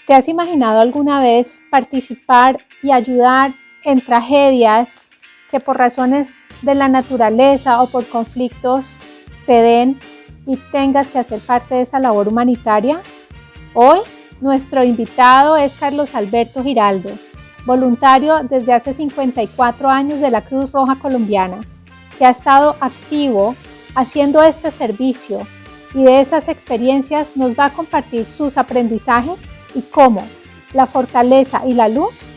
¿Te has imaginado alguna vez participar y ayudar en tragedias que por razones de la naturaleza o por conflictos se den y tengas que hacer parte de esa labor humanitaria? Hoy nuestro invitado es Carlos Alberto Giraldo, voluntario desde hace 54 años de la Cruz Roja Colombiana, que ha estado activo haciendo este servicio y de esas experiencias nos va a compartir sus aprendizajes y cómo la fortaleza y la luz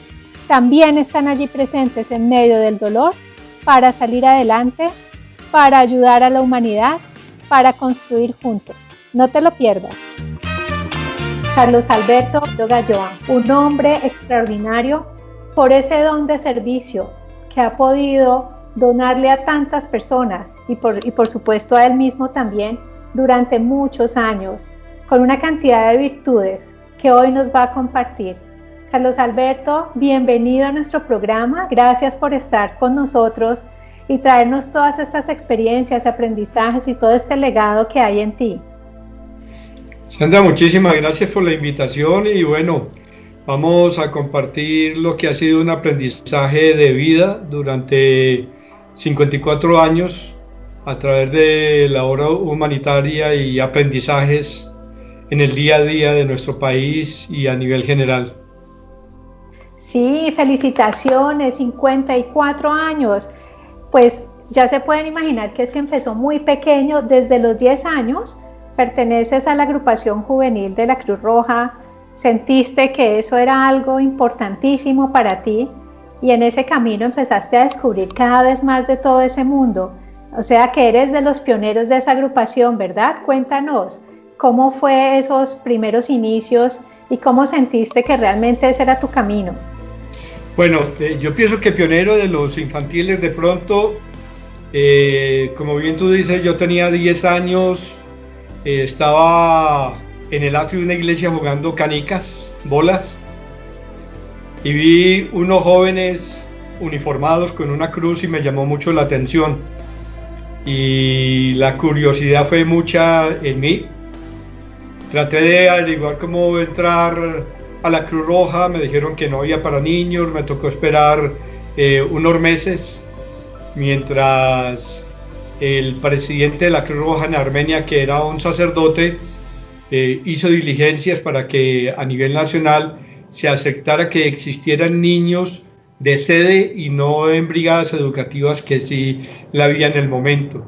también están allí presentes en medio del dolor para salir adelante, para ayudar a la humanidad, para construir juntos. No te lo pierdas. Carlos Alberto Galloa, un hombre extraordinario por ese don de servicio que ha podido donarle a tantas personas y por supuesto a él mismo también durante muchos años, con una cantidad de virtudes que hoy nos va a compartir. Carlos Alberto, bienvenido a nuestro programa, gracias por estar con nosotros y traernos todas estas experiencias, aprendizajes y todo este legado que hay en ti. Sandra, muchísimas gracias por la invitación y bueno, vamos a compartir lo que ha sido un aprendizaje de vida durante 54 años a través de la obra humanitaria y aprendizajes en el día a día de nuestro país y a nivel general. Sí, felicitaciones, 54 años. Pues ya se pueden imaginar que es que empezó muy pequeño, desde los 10 años, perteneces a la agrupación juvenil de la Cruz Roja, sentiste que eso era algo importantísimo para ti y en ese camino empezaste a descubrir cada vez más de todo ese mundo. O sea que eres de los pioneros de esa agrupación, ¿verdad? Cuéntanos, ¿cómo fue esos primeros inicios y cómo sentiste que realmente ese era tu camino? Bueno, yo pienso que pionero de los infantiles de pronto, como bien tú dices, yo tenía 10 años, estaba en el atrio de una iglesia jugando canicas, bolas, y vi unos jóvenes uniformados con una cruz y me llamó mucho la atención. Y la curiosidad fue mucha en mí. Traté de averiguar cómo entrar a la Cruz Roja, me dijeron que no había para niños, me tocó esperar unos meses mientras el presidente de la Cruz Roja en Armenia, que era un sacerdote, hizo diligencias para que a nivel nacional se aceptara que existieran niños de sede y no en brigadas educativas que sí la había en el momento.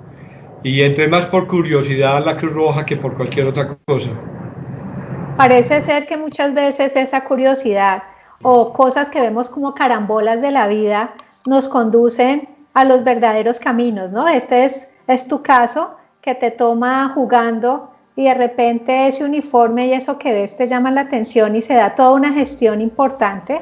Y entré más por curiosidad a la Cruz Roja que por cualquier otra cosa. Parece ser que muchas veces esa curiosidad o cosas que vemos como carambolas de la vida nos conducen a los verdaderos caminos, ¿no? Este es tu caso, que te toma jugando y de repente ese uniforme y eso que ves te llama la atención y se da toda una gestión importante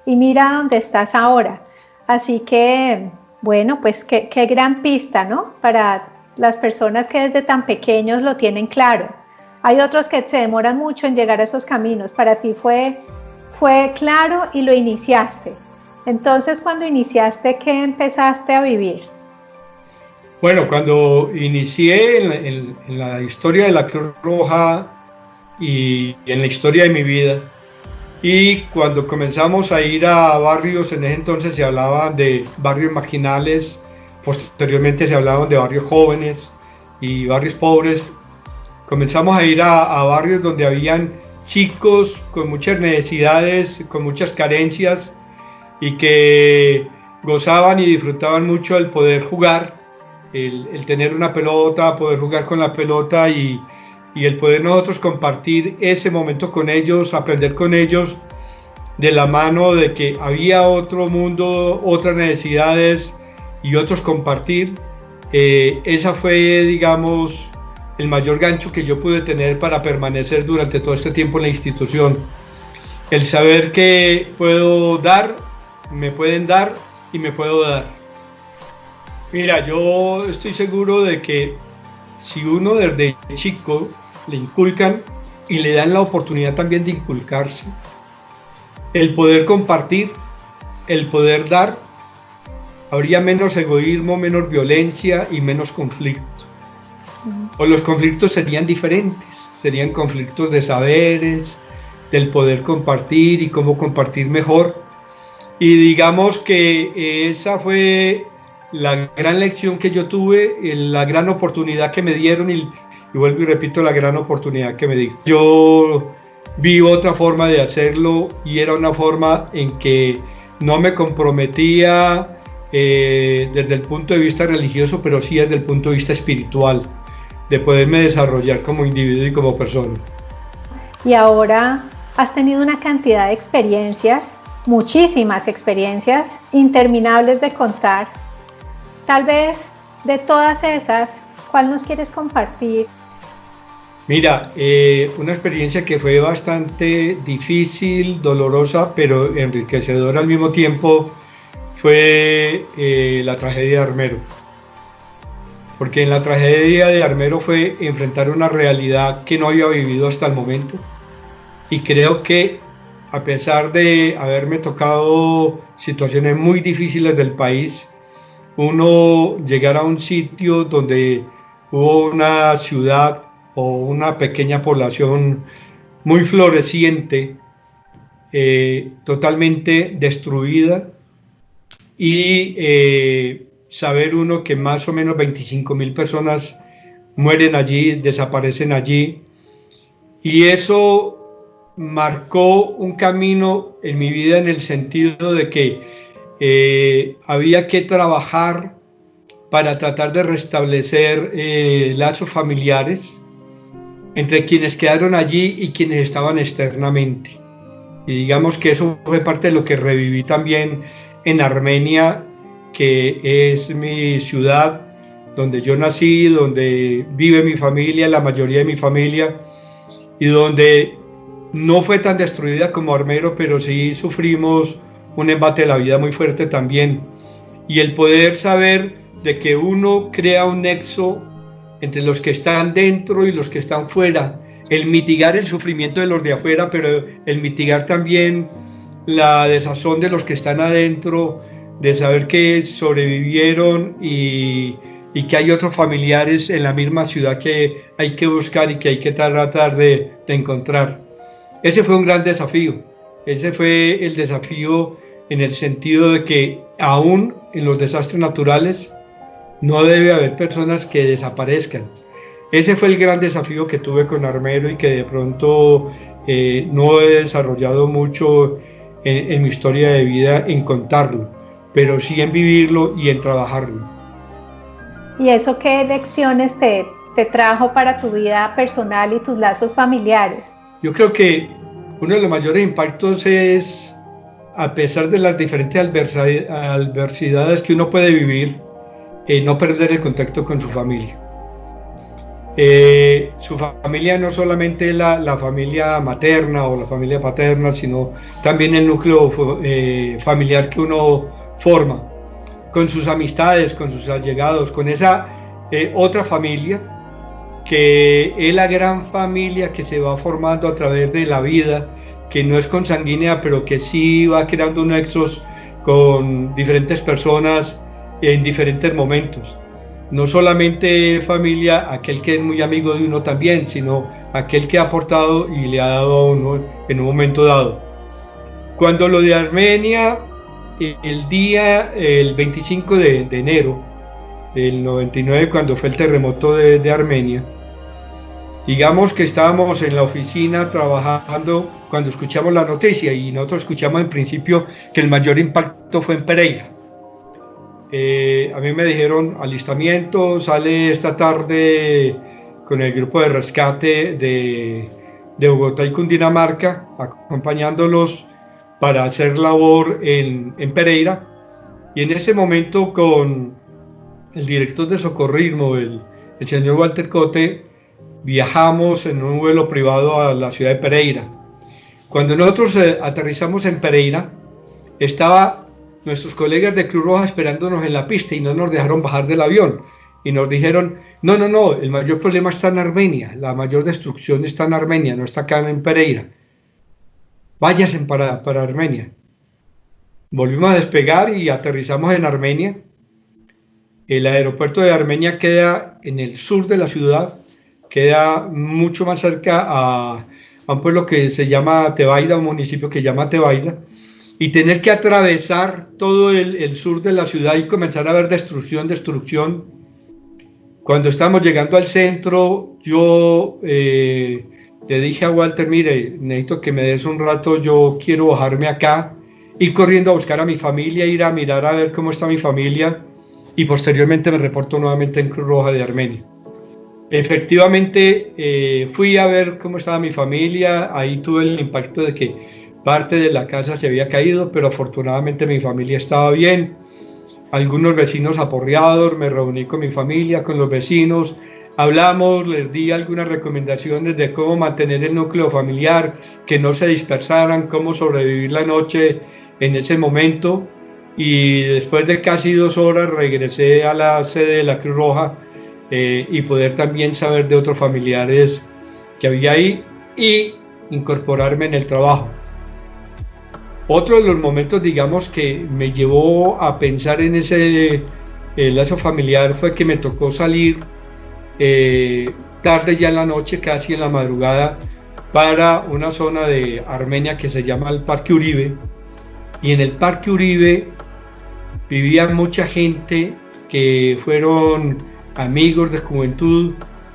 y mira dónde estás ahora. Así que, bueno, pues qué gran pista, ¿no? Para las personas que desde tan pequeños lo tienen claro. Hay otros que se demoran mucho en llegar a esos caminos. Para ti fue claro y lo iniciaste. Entonces, cuando iniciaste, ¿qué empezaste a vivir? Bueno, cuando inicié en la historia de la Cruz Roja y en la historia de mi vida, y cuando comenzamos a ir a barrios, en ese entonces se hablaban de barrios marginales, posteriormente se hablaban de barrios jóvenes y barrios pobres, comenzamos a ir a barrios donde habían chicos con muchas necesidades, con muchas carencias y que gozaban y disfrutaban mucho el poder jugar, el tener una pelota, poder jugar con la pelota y el poder nosotros compartir ese momento con ellos, aprender con ellos de la mano de que había otro mundo, otras necesidades y otros compartir. Esa fue, digamos, el mayor gancho que yo pude tener para permanecer durante todo este tiempo en la institución. El saber que puedo dar, me pueden dar y me puedo dar. Mira, yo estoy seguro de que si uno desde chico le inculcan y le dan la oportunidad también de inculcarse, el poder compartir, el poder dar, habría menos egoísmo, menos violencia y menos conflicto. O los conflictos serían diferentes, serían conflictos de saberes, del poder compartir y cómo compartir mejor. Y digamos que esa fue la gran lección que yo tuve, la gran oportunidad que me dieron y vuelvo y repito, la gran oportunidad que me di. Yo vi otra forma de hacerlo y era una forma en que no me comprometía desde el punto de vista religioso, pero sí desde el punto de vista espiritual, de poderme desarrollar como individuo y como persona. Y ahora has tenido una cantidad de experiencias, muchísimas experiencias, interminables de contar. Tal vez de todas esas, ¿cuál nos quieres compartir? Mira, una experiencia que fue bastante difícil, dolorosa, pero enriquecedora al mismo tiempo, fue la tragedia de Armero. Porque en la tragedia de Armero fue enfrentar una realidad que no había vivido hasta el momento. Y creo que a pesar de haberme tocado situaciones muy difíciles del país, uno llegar a un sitio donde hubo una ciudad o una pequeña población muy floreciente, totalmente destruida, y saber uno que más o menos 25.000 personas mueren allí, desaparecen allí, y eso marcó un camino en mi vida en el sentido de que había que trabajar para tratar de restablecer lazos familiares entre quienes quedaron allí y quienes estaban externamente. Y digamos que eso fue parte de lo que reviví también en Armenia, que es mi ciudad, donde yo nací, donde vive mi familia, la mayoría de mi familia, y donde no fue tan destruida como Armero, pero sí sufrimos un embate de la vida muy fuerte también. Y el poder saber de que uno crea un nexo entre los que están dentro y los que están fuera, el mitigar el sufrimiento de los de afuera, pero el mitigar también la desazón de los que están adentro, de saber que sobrevivieron y que hay otros familiares en la misma ciudad que hay que buscar y que hay que tratar de encontrar. Ese fue un gran desafío, ese fue el desafío en el sentido de que aún en los desastres naturales no debe haber personas que desaparezcan. Ese fue el gran desafío que tuve con Armero y que de pronto no he desarrollado mucho en mi historia de vida en contarlo, pero sí en vivirlo y en trabajarlo. ¿Y eso qué lecciones te trajo para tu vida personal y tus lazos familiares? Yo creo que uno de los mayores impactos es, a pesar de las diferentes adversidades que uno puede vivir, no perder el contacto con su familia. Su familia no solamente la familia materna o la familia paterna, sino también el núcleo familiar que uno forma, con sus amistades, con sus allegados, con esa otra familia, que es la gran familia que se va formando a través de la vida, que no es consanguínea, pero que sí va creando nexos con diferentes personas en diferentes momentos. No solamente familia, aquel que es muy amigo de uno también, sino aquel que ha aportado y le ha dado a uno en un momento dado. Cuando lo de Armenia, el 25 de enero del 99, cuando fue el terremoto de Armenia, digamos que estábamos en la oficina trabajando cuando escuchamos la noticia, y nosotros escuchamos en principio que el mayor impacto fue en Pereira. A mí me dijeron alistamiento, sale esta tarde con el grupo de rescate de Bogotá y Cundinamarca, acompañándolos para hacer labor en Pereira, y en ese momento con el director de socorrismo, el señor Walter Cote, viajamos en un vuelo privado a la ciudad de Pereira. Cuando nosotros aterrizamos en Pereira, estaba nuestros colegas de Cruz Roja esperándonos en la pista y no nos dejaron bajar del avión. Y nos dijeron, no, el mayor problema está en Armenia, la mayor destrucción está en Armenia, no está acá en Pereira. Váyanse para Armenia. Volvimos a despegar y aterrizamos en Armenia. El aeropuerto de Armenia queda en el sur de la ciudad, queda mucho más cerca a un pueblo que se llama Tebaida, un municipio que se llama Tebaida, y tener que atravesar todo el sur de la ciudad y comenzar a ver destrucción. Cuando estábamos llegando al centro, yo le dije a Walter, mire, necesito que me des un rato, yo quiero bajarme acá, ir corriendo a buscar a mi familia, ir a mirar a ver cómo está mi familia, y posteriormente me reporto nuevamente en Cruz Roja de Armenia. Efectivamente, fui a ver cómo estaba mi familia, ahí tuve el impacto de que parte de la casa se había caído, pero afortunadamente mi familia estaba bien. Algunos vecinos aporreados, me reuní con mi familia, con los vecinos, hablamos, les di algunas recomendaciones de cómo mantener el núcleo familiar, que no se dispersaran, cómo sobrevivir la noche en ese momento, y después de casi 2 horas regresé a la sede de la Cruz Roja y poder también saber de otros familiares que había ahí y incorporarme en el trabajo. Otro de los momentos, digamos, que me llevó a pensar en ese lazo familiar fue que me tocó salir tarde ya en la noche, casi en la madrugada, para una zona de Armenia que se llama el Parque Uribe, y en el Parque Uribe vivía mucha gente que fueron amigos de juventud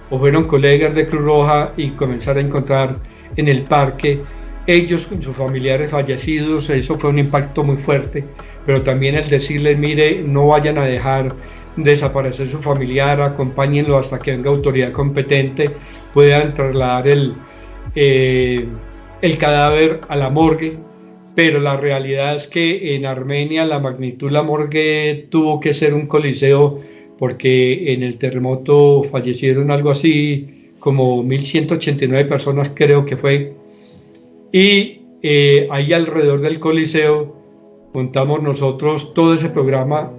o fueron colegas de Cruz Roja, y comenzar a encontrar en el parque ellos con sus familiares fallecidos. Eso fue un impacto muy fuerte, pero también el decirles, mire, no vayan a dejar desaparecer su familiar, acompáñenlo hasta que venga autoridad competente, puedan trasladar el cadáver a la morgue. Pero la realidad es que en Armenia la magnitud de la morgue tuvo que ser un coliseo, porque en el terremoto fallecieron algo así como 1.189 personas, creo que fue, y ahí alrededor del coliseo montamos nosotros todo ese programa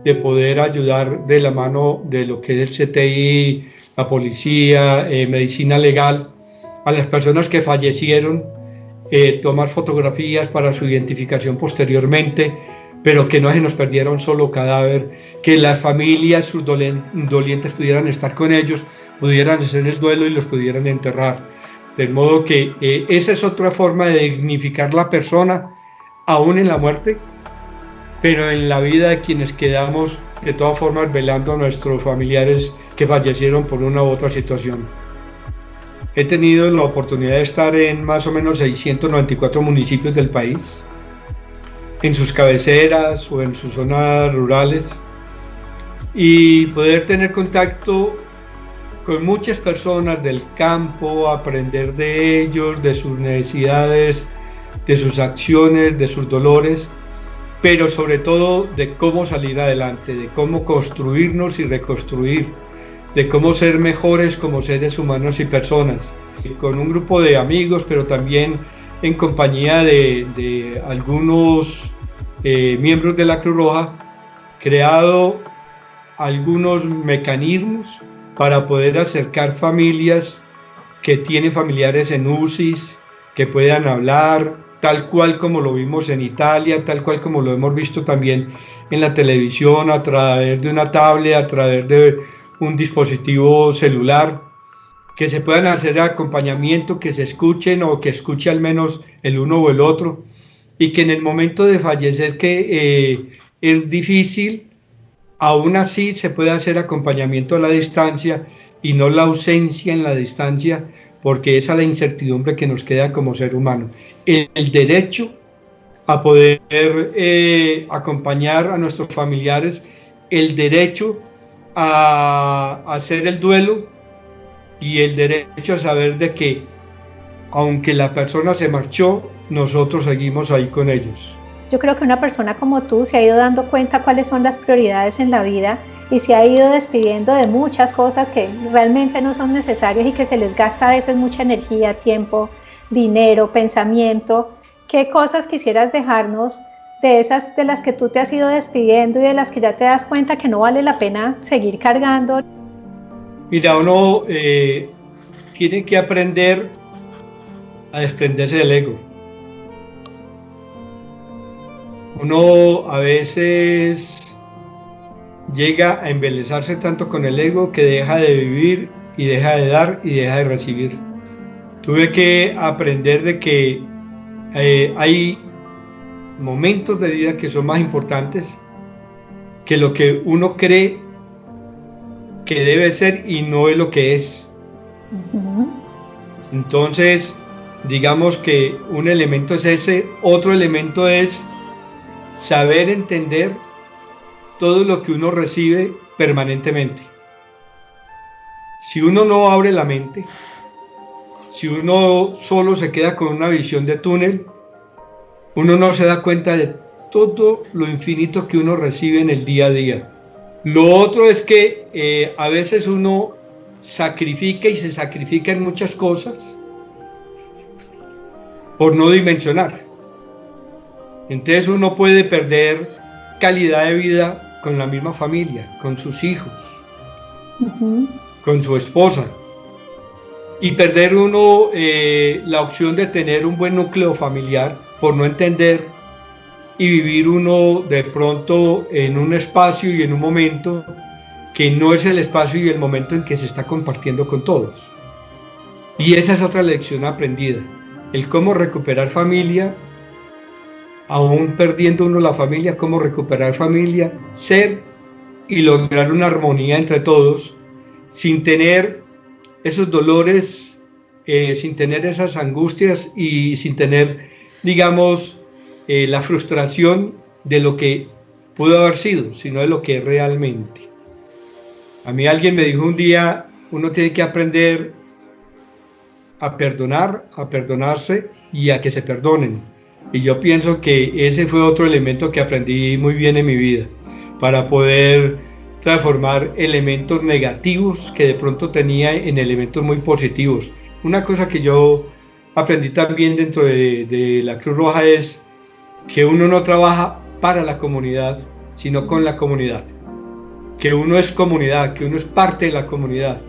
de poder ayudar de la mano de lo que es el CTI, la policía, medicina legal, a las personas que fallecieron, tomar fotografías para su identificación posteriormente, pero que no se nos perdiera un solo cadáver, que las familias, sus dolientes pudieran estar con ellos, pudieran hacer el duelo y los pudieran enterrar. De modo que esa es otra forma de dignificar la persona, aún en la muerte, pero en la vida de quienes quedamos, de todas formas, velando a nuestros familiares que fallecieron por una u otra situación. He tenido la oportunidad de estar en más o menos 694 municipios del país, en sus cabeceras o en sus zonas rurales, y poder tener contacto con muchas personas del campo, aprender de ellos, de sus necesidades, de sus acciones, de sus dolores, pero sobre todo de cómo salir adelante, de cómo construirnos y reconstruir, de cómo ser mejores como seres humanos y personas, con un grupo de amigos, pero también en compañía de algunos miembros de la Cruz Roja, creado algunos mecanismos para poder acercar familias que tienen familiares en UCIs, que puedan hablar, tal cual como lo vimos en Italia, tal cual como lo hemos visto también en la televisión, a través de una tablet, a través de un dispositivo celular, que se puedan hacer acompañamiento, que se escuchen o que escuche al menos el uno o el otro, y que en el momento de fallecer, que es difícil, aún así se puede hacer acompañamiento a la distancia y no la ausencia en la distancia, porque esa es la incertidumbre que nos queda como ser humano. El derecho a poder acompañar a nuestros familiares, el derecho a hacer el duelo y el derecho a saber de que aunque la persona se marchó, nosotros seguimos ahí con ellos. Yo creo que una persona como tú se ha ido dando cuenta cuáles son las prioridades en la vida y se ha ido despidiendo de muchas cosas que realmente no son necesarias y que se les gasta a veces mucha energía, tiempo, dinero, pensamiento. ¿Qué cosas quisieras dejarnos de esas de las que tú te has ido despidiendo y de las que ya te das cuenta que no vale la pena seguir cargando? Mira, uno tiene que aprender a desprenderse del ego. Uno a veces llega a embelezarse tanto con el ego que deja de vivir y deja de dar y deja de recibir. Tuve que aprender de que hay momentos de vida que son más importantes que lo que uno cree que debe ser y no es lo que es. Entonces, digamos que un elemento es ese, otro elemento es saber entender todo lo que uno recibe permanentemente. Si uno no abre la mente, si uno solo se queda con una visión de túnel, uno no se da cuenta de todo lo infinito que uno recibe en el día a día. Lo otro es que a veces uno sacrifica y se sacrifica en muchas cosas por no dimensionar. Entonces uno puede perder calidad de vida con la misma familia, con sus hijos, con su esposa, y perder uno la opción de tener un buen núcleo familiar por no entender y vivir uno de pronto en un espacio y en un momento que no es el espacio y el momento en que se está compartiendo con todos. Y esa es otra lección aprendida, el cómo recuperar familia, aún perdiendo uno la familia, cómo recuperar familia, ser y lograr una armonía entre todos, sin tener esos dolores, sin tener esas angustias y sin tener, digamos, la frustración de lo que pudo haber sido, sino de lo que es realmente. A mí alguien me dijo un día, uno tiene que aprender a perdonar, a perdonarse y a que se perdonen. Y yo pienso que ese fue otro elemento que aprendí muy bien en mi vida, para poder transformar elementos negativos que de pronto tenía en elementos muy positivos. Una cosa que yo aprendí también dentro de la Cruz Roja es que uno no trabaja para la comunidad, sino con la comunidad. Que uno es comunidad, que uno es parte de la comunidad.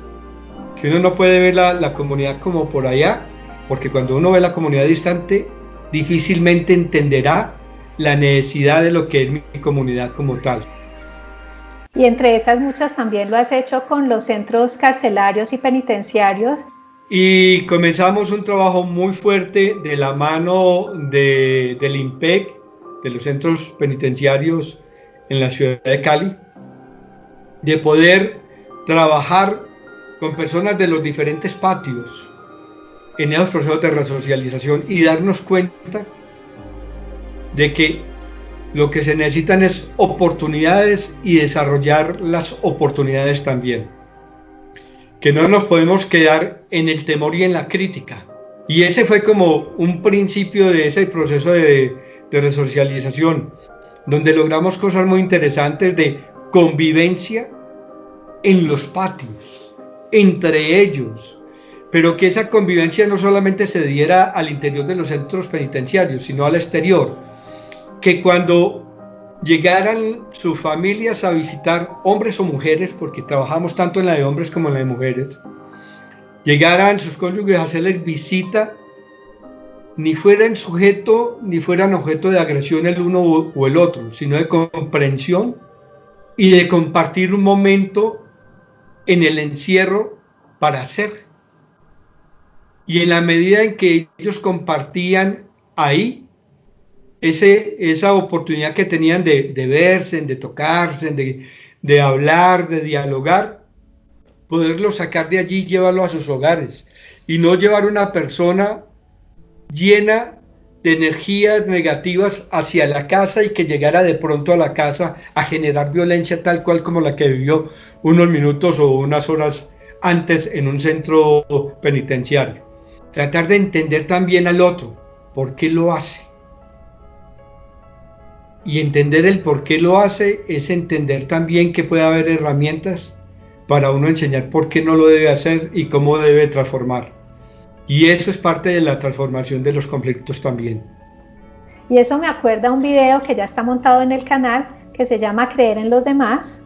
Que uno no puede ver la comunidad como por allá, porque cuando uno ve la comunidad distante, difícilmente entenderá la necesidad de lo que es mi comunidad como tal. Y entre esas muchas también lo has hecho con los centros carcelarios y penitenciarios. Y comenzamos un trabajo muy fuerte de la mano del IMPEC, de los centros penitenciarios en la ciudad de Cali, de poder trabajar con personas de los diferentes patios en esos procesos de resocialización y darnos cuenta de que lo que se necesitan es oportunidades y desarrollar las oportunidades también. Que no nos podemos quedar en el temor y en la crítica. Y ese fue como un principio de ese proceso de resocialización, donde logramos cosas muy interesantes de convivencia en los patios, entre ellos, pero que esa convivencia no solamente se diera al interior de los centros penitenciarios, sino al exterior, que cuando llegaran sus familias a visitar, hombres o mujeres, porque trabajamos tanto en la de hombres como en la de mujeres, llegaran sus cónyuges a hacerles visita, ni fueran objeto de agresión el uno o el otro, sino de comprensión y de compartir un momento en el encierro para hacer. Y en la medida en que ellos compartían ahí, esa oportunidad que tenían de verse, de tocarse, de hablar, de dialogar, poderlo sacar de allí y llevarlo a sus hogares, y no llevar una persona llena de energías negativas hacia la casa y que llegara de pronto a la casa a generar violencia tal cual como la que vivió unos minutos o unas horas antes en un centro penitenciario. Tratar de entender también al otro, por qué lo hace. Y entender el por qué lo hace es entender también que puede haber herramientas para uno enseñar por qué no lo debe hacer y cómo debe transformar. Y eso es parte de la transformación de los conflictos también. Y eso me acuerda a un video que ya está montado en el canal, que se llama Creer en los demás,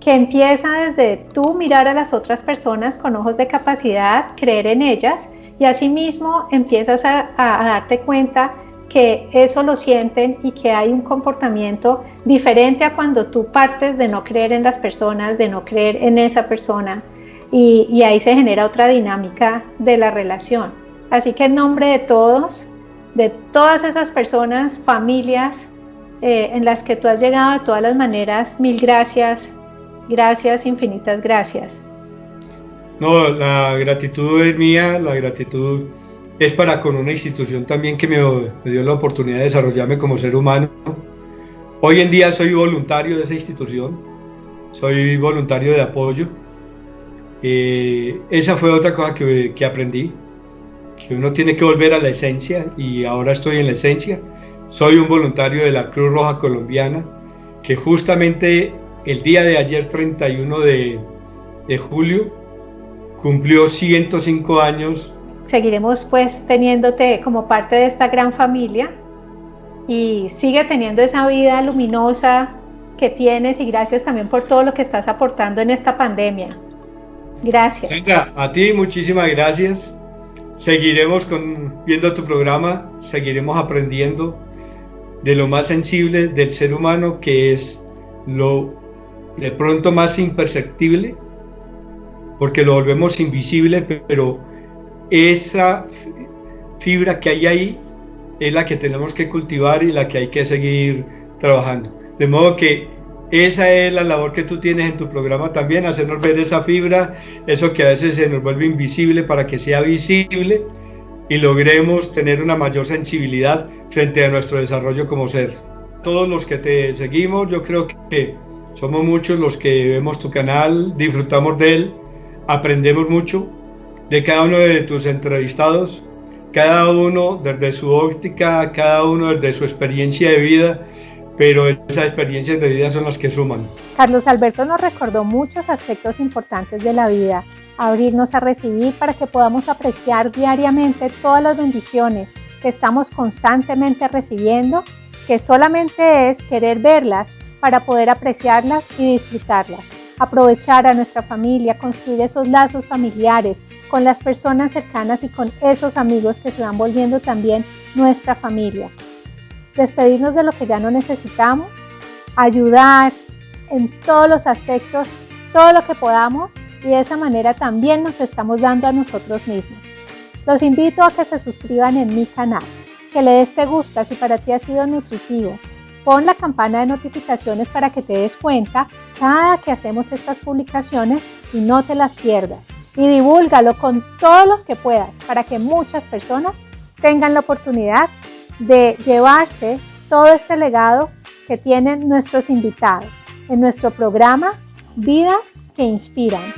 que empieza desde tú mirar a las otras personas con ojos de capacidad, creer en ellas, y asimismo empiezas a darte cuenta que eso lo sienten y que hay un comportamiento diferente a cuando tú partes de no creer en las personas, de no creer en esa persona, y ahí se genera otra dinámica de la relación. Así que en nombre de todos, de todas esas personas, familias en las que tú has llegado de todas las maneras, mil gracias, gracias, infinitas gracias. No, la gratitud es mía, la gratitud es para con una institución también que me dio la oportunidad de desarrollarme como ser humano. Hoy en día soy voluntario de esa institución, soy voluntario de apoyo. Esa fue otra cosa que aprendí, que uno tiene que volver a la esencia, y ahora estoy en la esencia. Soy un voluntario de la Cruz Roja Colombiana, que justamente el día de ayer, 31 de julio, cumplió 105 años. Seguiremos pues teniéndote como parte de esta gran familia y sigue teniendo esa vida luminosa que tienes, y gracias también por todo lo que estás aportando en esta pandemia. Gracias. Sandra, a ti muchísimas gracias. Seguiremos viendo tu programa, seguiremos aprendiendo de lo más sensible del ser humano, que es lo de pronto más imperceptible, porque lo volvemos invisible, pero esa fibra que hay ahí es la que tenemos que cultivar y la que hay que seguir trabajando. De modo que esa es la labor que tú tienes en tu programa también, hacernos ver esa fibra, eso que a veces se nos vuelve invisible, para que sea visible y logremos tener una mayor sensibilidad frente a nuestro desarrollo como ser. Todos los que te seguimos, yo creo que somos muchos los que vemos tu canal, disfrutamos de él, aprendemos mucho de cada uno de tus entrevistados, cada uno desde su óptica, cada uno desde su experiencia de vida, pero esas experiencias de vida son las que suman. Carlos Alberto nos recordó muchos aspectos importantes de la vida, abrirnos a recibir para que podamos apreciar diariamente todas las bendiciones que estamos constantemente recibiendo, que solamente es querer verlas para poder apreciarlas y disfrutarlas. Aprovechar a nuestra familia, construir esos lazos familiares con las personas cercanas y con esos amigos que se van volviendo también nuestra familia. Despedirnos de lo que ya no necesitamos, ayudar en todos los aspectos, todo lo que podamos, y de esa manera también nos estamos dando a nosotros mismos. Los invito a que se suscriban en mi canal, que le des te gusta si para ti ha sido nutritivo. Pon la campana de notificaciones para que te des cuenta cada que hacemos estas publicaciones y no te las pierdas. Y divúlgalo con todos los que puedas para que muchas personas tengan la oportunidad de llevarse todo este legado que tienen nuestros invitados en nuestro programa Vidas que Inspiran.